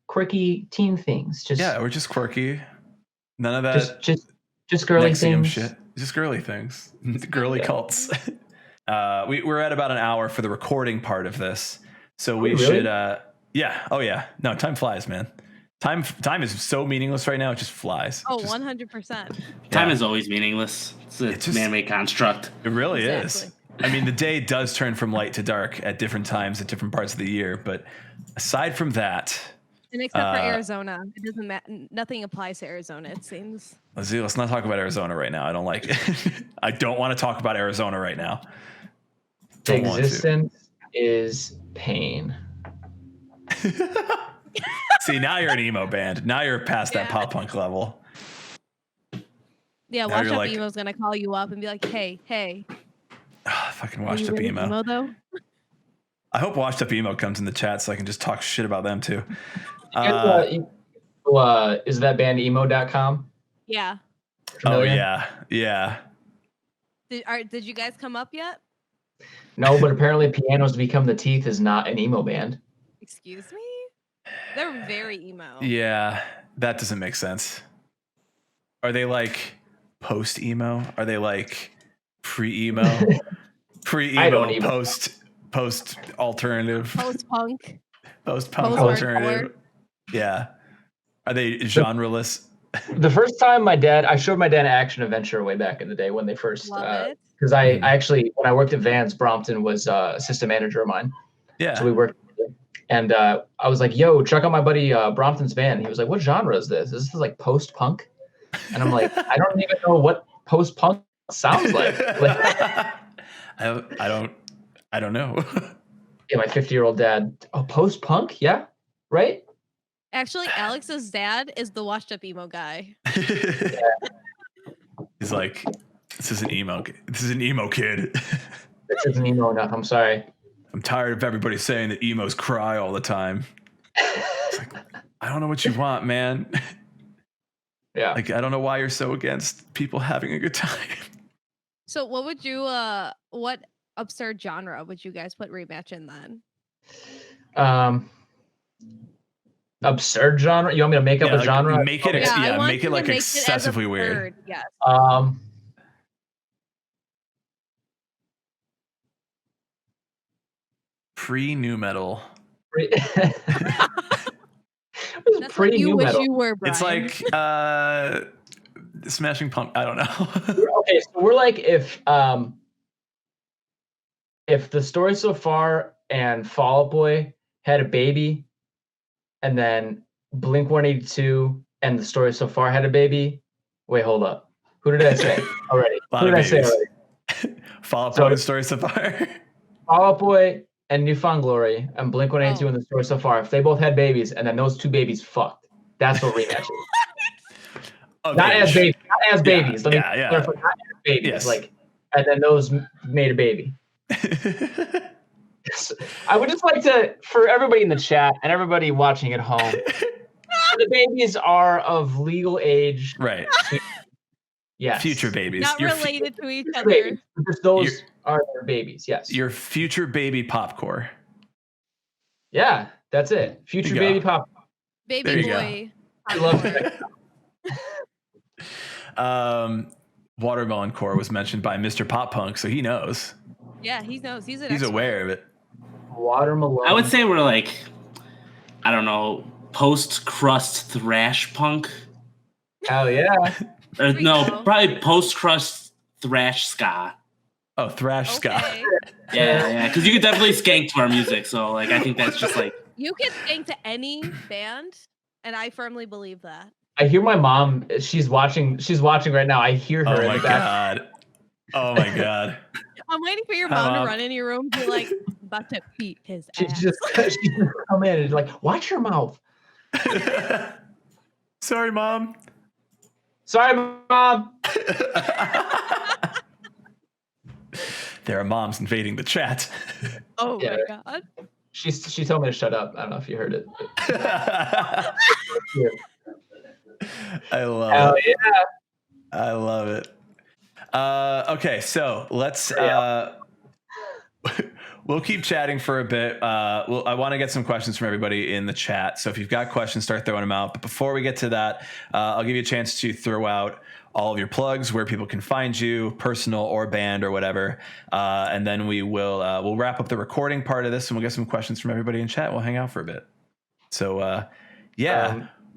quirky teen things. We're just quirky. None of that. Just girly things. Shit. Just girly things. Girly cults. We're at about an hour for the recording part of this, so we should. Yeah. Oh yeah. No, time flies, man. Time is so meaningless right now. It just flies. Oh, 100%. Time is always meaningless. It's a man-made construct. It really is. I mean, the day does turn from light to dark at different times at different parts of the year. But aside from that, and except for Arizona, it doesn't matter. Nothing applies to Arizona. It seems. Let's not talk about Arizona right now. I don't like it. I don't want to talk about Arizona right now. Existence is pain. See, now you're an emo band. Now you're past that pop punk level. Yeah, Washed Up Emo's gonna call you up and be like, hey. Fucking Washed Up Emo. Though? I hope Washed Up Emo comes in the chat so I can just talk shit about them too. Is that band emo.com? Yeah. Familiar? Oh yeah. Did you guys come up yet? No, but apparently Pianos to Become the Teeth is not an emo band. Excuse me? They're very emo. Yeah, that doesn't make sense. Are they like post-emo? Are they like pre-emo? Pre-emo, post-alternative? Post-punk. Post-punk alternative. Yeah. Are they genreless? The first time I showed my dad Action Adventure way back in the day when they first, because I actually, when I worked at Vans, Brompton was assistant manager of mine. Yeah. So we worked together. And I was like, yo, check out my buddy Brompton's band. And he was like, what genre is this? Is this like post-punk? And I'm like, I don't even know what post-punk sounds like. I don't know. Yeah, my 50-year-old dad. Oh, post-punk? Yeah, right? Actually, Alex's dad is the washed up emo guy. He's like, this is an emo kid. This isn't emo enough. I'm sorry. I'm tired of everybody saying that emos cry all the time. It's like, I don't know what you want, man. Yeah. Like, I don't know why you're so against people having a good time. So what would you, what absurd genre would you guys put Rematch in then? Absurd genre? You want me to make up a genre? Make it, make it like excessively weird. Yes. Pre-new metal. That's what you wish you were, Brian. It's like Smashing Punk. I don't know. Okay, so we're like if The Story So Far and Fall Out Boy had a baby, and then Blink-182 and The Story So Far had a baby. Wait, hold up. Who did I say already? Who did I say already? Fall Out Boy and The Story So Far. Fall Out Boy and New Found Glory and Blink-182 and The Story So Far. If they both had babies and then those two babies fucked, that's what Rematch is. Okay. Not as babies. Let me clarify. Not as babies. Yes. Like, and then those made a baby. I would just like to, for everybody in the chat and everybody watching at home, the babies are of legal age. Right. Yes. Future babies. Not related to each other. Babies, because those are their babies. Yes. Your future baby popcore. Yeah, that's it. Future baby pop. Baby boy. I love it. Watermelon Core was mentioned by Mr. Pop Punk, so he knows. Yeah, he knows. He's aware of it. Watermelon. I would say we're like, I don't know, post-crust thrash punk. Hell yeah. Probably post-crust thrash ska. Oh, thrash ska. Yeah, because you could definitely skank to our music. So, like, I think that's just like you can skank to any band, and I firmly believe that. I hear my mom. She's watching right now. I hear her. Oh my god. Oh my god. I'm waiting for your mom to run in your room and be like, about to beat his ass. She's just come in and like, watch your mouth. Sorry, Mom. Sorry, Mom. there are moms invading the chat. Oh Yeah. my god. She told me to shut up. I don't know if you heard it. I love Hell it. yeah. I love it. Okay, so let's we'll keep chatting for a bit. I want to get some questions from everybody in the chat. So if you've got questions, start throwing them out. But before we get to that, I'll give you a chance to throw out all of your plugs, where people can find you, personal or band or whatever. And then we'll wrap up the recording part of this, and we'll get some questions from everybody in chat. We'll hang out for a bit. So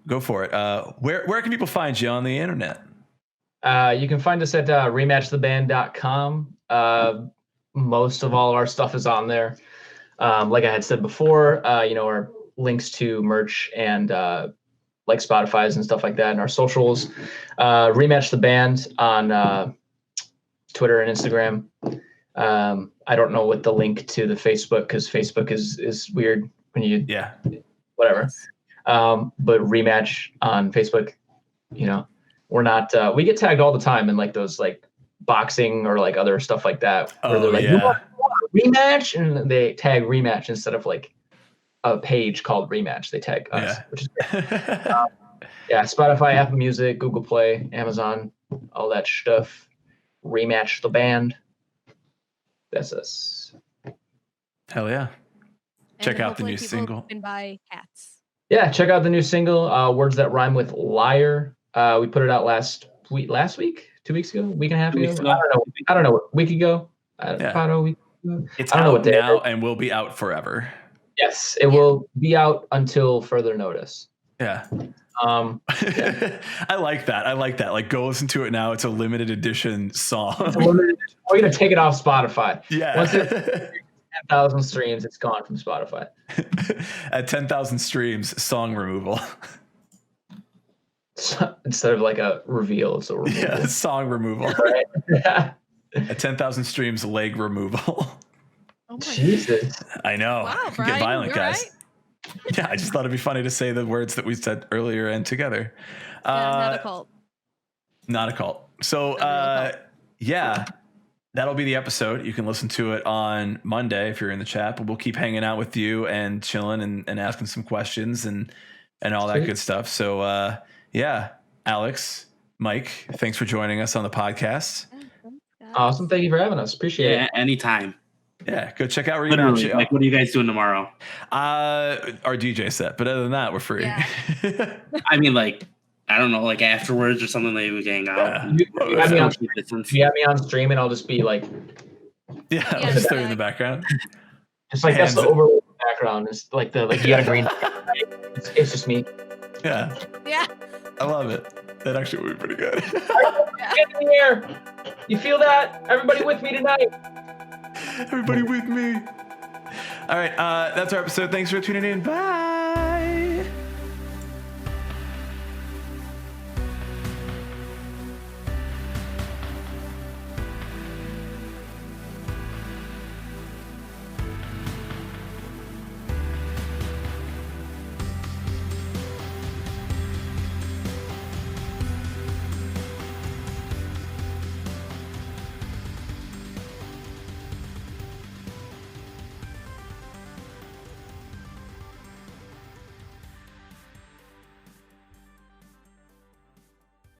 go for it. Where can people find you on the internet? You can find us at rematchtheband.com. Most of all of our stuff is on there. Like I had said before, our links to merch and like Spotify's and stuff like that, and our socials. Rematch the Band on Twitter and Instagram. I don't know what the link to the Facebook, because Facebook is weird when you whatever. But Rematch on Facebook, we're not. We get tagged all the time in like those like boxing or like other stuff like that, where they're like, "You want Rematch?" and they tag Rematch instead of like a page called Rematch. They tag us, which is great. Spotify, Apple Music, Google Play, Amazon, all that stuff. Rematch the Band. That's us. Hell yeah. Check out the new single. Can buy hats. Yeah, check out the new single, Words That Rhyme with Liar. We put it out last week, 2 weeks ago, week and a half ago. I don't know. A week ago. About a week ago. It's out now and will be out forever. Yes, it will be out until further notice. Yeah. Yeah. I like that. Like, go listen to it now. It's a limited edition song. We're gonna take it off Spotify. Yeah. Once it's 10,000 streams, it's gone from Spotify. At 10,000 streams, song removal. So, instead of like a reveal, it's a removal. Yeah, song removal. Right? Yeah. At 10,000 streams, leg removal. Oh my Jesus. I know. Wow, Get Brian, violent, you're guys. right. Yeah, I just thought it'd be funny to say the words that we said earlier and together. Not a cult. Not a cult. So, that'll be the episode. You can listen to it on Monday if you're in the chat, but we'll keep hanging out with you and chilling and asking some questions and all that good stuff. So, Alex, Mike, thanks for joining us on the podcast. Awesome. Thank you for having us. Appreciate it. Anytime. Yeah, go check out Rematch. Literally, like, what are you guys doing tomorrow? Our DJ set, but other than that, we're free. Yeah. I mean, like, I don't know, like afterwards or something, maybe we can hang out. You have me on stream, and I'll just be like, just throw you in the background. Just like that's the overall background. It's like you got a green. It's just me. Yeah. Yeah. I love it. That actually would be pretty good. Get in the air. You feel that? Everybody with me tonight. Everybody with me. All right. That's our episode. Thanks for tuning in. Bye.